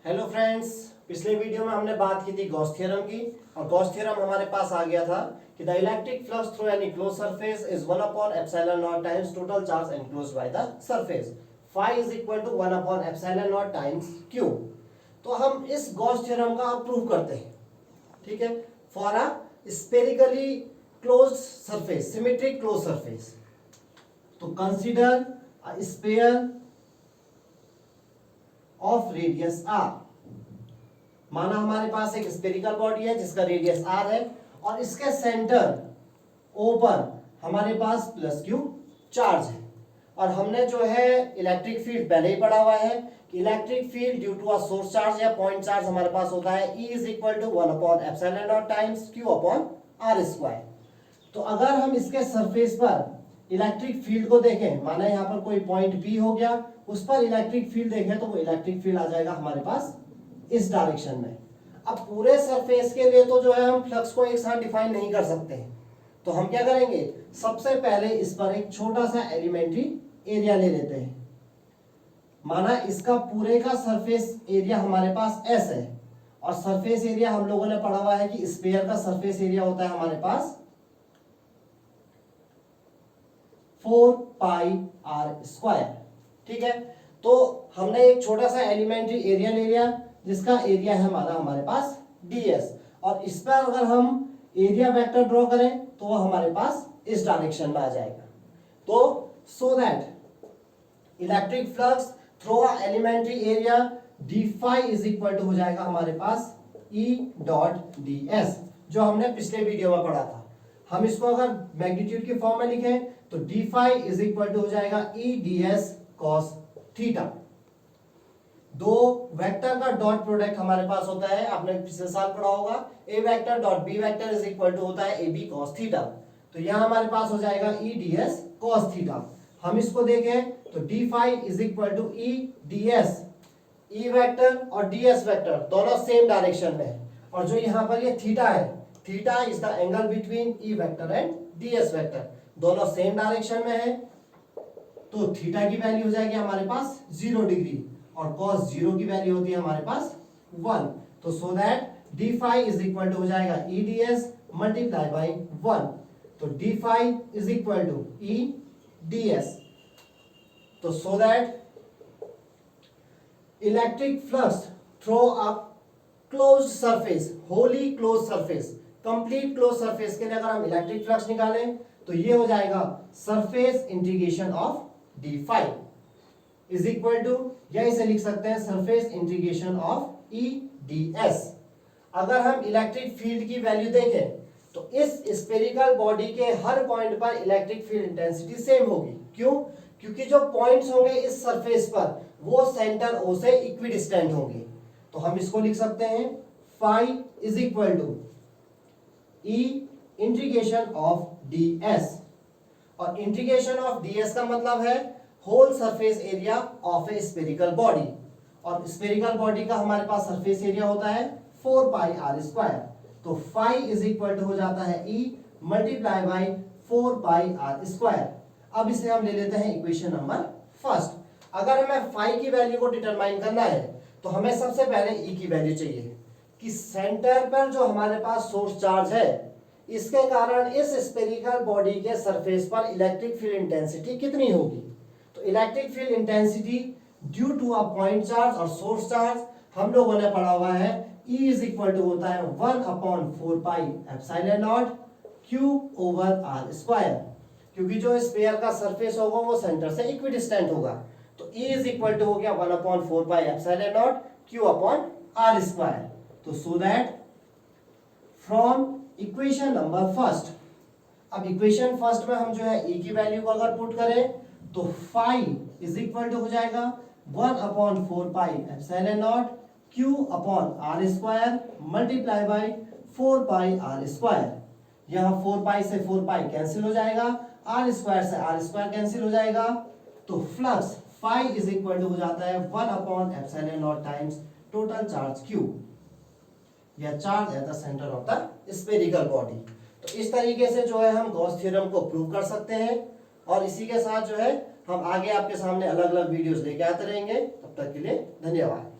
Hello friends, पिछले video में हमने बात की थी गॉस थ्योरम की। और गॉस थ्योरम हमारे पास आ गया था कि the electric flux through any close surface is 1 upon epsilon naught times total charge enclosed by the surface. Phi is equal to 1 upon epsilon naught times Q. तो हम इस Gauss theorem का prove करते हैं, ठीक है, for a spherically closed surface, symmetric close surface. तो consider a sphere of radius R. माना हमारे पास एक स्फेरिकल बॉडी है जिसका रेडियस आर है और इसके सेंटर ओ पर हमारे पास प्लस क्यू चार्ज है। और हमने जो है इलेक्ट्रिक फील्ड पहले ही पढ़ा हुआ है कि electric field due to a source charge या पॉइंट चार्ज हमारे पास होता है E is equal to 1 upon epsilon naught times Q upon are square. तो अगर हम इसके सरफेस पर इलेक्ट्रिक फील्ड को देखें, माना यहाँ पर कोई पॉइंट P हो गया, उस पर इलेक्ट्रिक फील्ड देखें तो वो इलेक्ट्रिक फील्ड आ जाएगा हमारे पास इस डायरेक्शन में। अब पूरे सरफेस के लिए तो जो है हम फ्लक्स को एक साथ डिफाइन नहीं कर सकते हैं, तो हम क्या करेंगे, सबसे पहले इस पर एक छोटा सा एलिमेंट्री एरिया ले लेते हैं। माना इसका पूरे का सरफेस एरिया हमारे पास S है और सरफेस एरिया हम लोगों ने पढ़ा हुआ है कि स्फीयर का सरफेस एरिया होता है हमारे पास 4 पाई आर स्क्वायर, ठीक है। तो हमने एक छोटा सा एलिमेंट्री एरिया ले लिया जिसका एरिया है हमारे पास ds, और इस पर अगर हम एरिया वेक्टर ड्रॉ करें तो वो हमारे पास इस डायरेक्शन में आ जाएगा। तो so that electric flux through a elementary area d phi is equal to हो जाएगा हमारे पास E डॉट ds, जो हमने पिछले वीडियो में पढ़ा था। हम इसको अगर मैग्नीट्यूड की फॉर्म में लिखें तो d phi is equal to हो जाएगा E ds cos थीटा। दो वेक्टर का डॉट प्रोडक्ट हमारे पास होता है, आपने पिछले साल पढ़ा होगा, a vector dot b vector is equal to होता है ab cos थीटा। तो यहां हमारे पास हो जाएगा E ds cos थीटा। हम इसको देखें तो d phi is equal to E ds, E vector और ds वेक्टर दोनों सेम डायरेक्शन में है, और जो यहां पर ये थीटा है, theta is the angle between E vector and ds vector, दोनों सेम डायरेक्शन में है। तो थीटा की वैल्यू हो जाएगी हमारे पास 0 डिग्री और cos 0 की वैल्यू होती है हमारे पास 1। तो so that d phi is equal to हो जाएगा E ds मल्टीप्लाई बाई 1। तो d phi is equal to E ds। तो so that electric flux through a closed surface, wholly close surface, complete close surface के लिए अगर हम electric flux निकालें तो ये हो जाएगा surface integration of d phi is equal to, या इसे लिख सकते हैं surface integration of E ds। अगर हम इलेक्ट्रिक फील्ड की वैल्यू देखें तो इस स्फेरिकल बॉडी के हर पॉइंट पर इलेक्ट्रिक फील्ड इंटेंसिटी सेम होगी। क्यों? क्योंकि जो पॉइंट्स होंगे इस सरफेस पर वो सेंटर O से इक्विडिस्टेंट होंगे। तो हम इसको लिख सकते हैं phi is equal to E integration of ds, और इंटीग्रेशन ऑफ ds का मतलब है whole surface area of a spherical body, और स्फेरिकल बॉडी का हमारे पास सरफेस एरिया होता है 4 पाई आर स्क्वायर। तो फाई इज इक्वल टू हो जाता है E multiply by 4 pi r square. अब इसे हम ले लेते हैं इक्वेशन नंबर फर्स्ट। अगर हमें फाई की वैल्यू को डिटरमाइन करना है तो हमें सबसे पहले E की वैल्यू चाहिए कि सेंटर पर जो हमारे पास सोर्स चार्ज है इसके कारण इस स्फेरिकल बॉडी के सरफेस पर इलेक्ट्रिक फील्ड इंटेंसिटी कितनी होगी। तो electric field intensity due to a point charge और सोर्स चार्ज हम लोगों ने पढ़ा हुआ है E इज इक्वल टू होता है 1 upon 4 pi epsilon not Q over r square, क्योंकि जो स्फीयर का सरफेस होगा वो सेंटर से इक्विडिस्टेंट होगा। तो E इज इक्वल टू हो गया 1 upon 4 pi epsilon not Q upon are square. तो so that from equation number first, अब इक्वेशन फर्स्ट में हम जो है E की वैल्यू को अगर पुट करें तो फाई इज इक्वल टू हो जाएगा 1 upon 4 pi epsilon not Q upon are square multiply by 4 pi r square. यहाँ 4 पाई से 4 पाई कैंसिल हो जाएगा, आर स्क्वायर से आर स्क्वायर कैंसिल हो जाएगा। तो flux phi is equal to हो जाता है 1 upon epsilon naught times total charge Q, या charge at the centre of the spherical body. तो इस तरीके से जो है हम गॉस थ्योरम को प्रूव कर सकते हैं, और इसी के साथ जो है हम आगे आपके सामने अलग अलग वीडियोस लेके आते रहेंगे। तब तक के लिए धन्यवाद।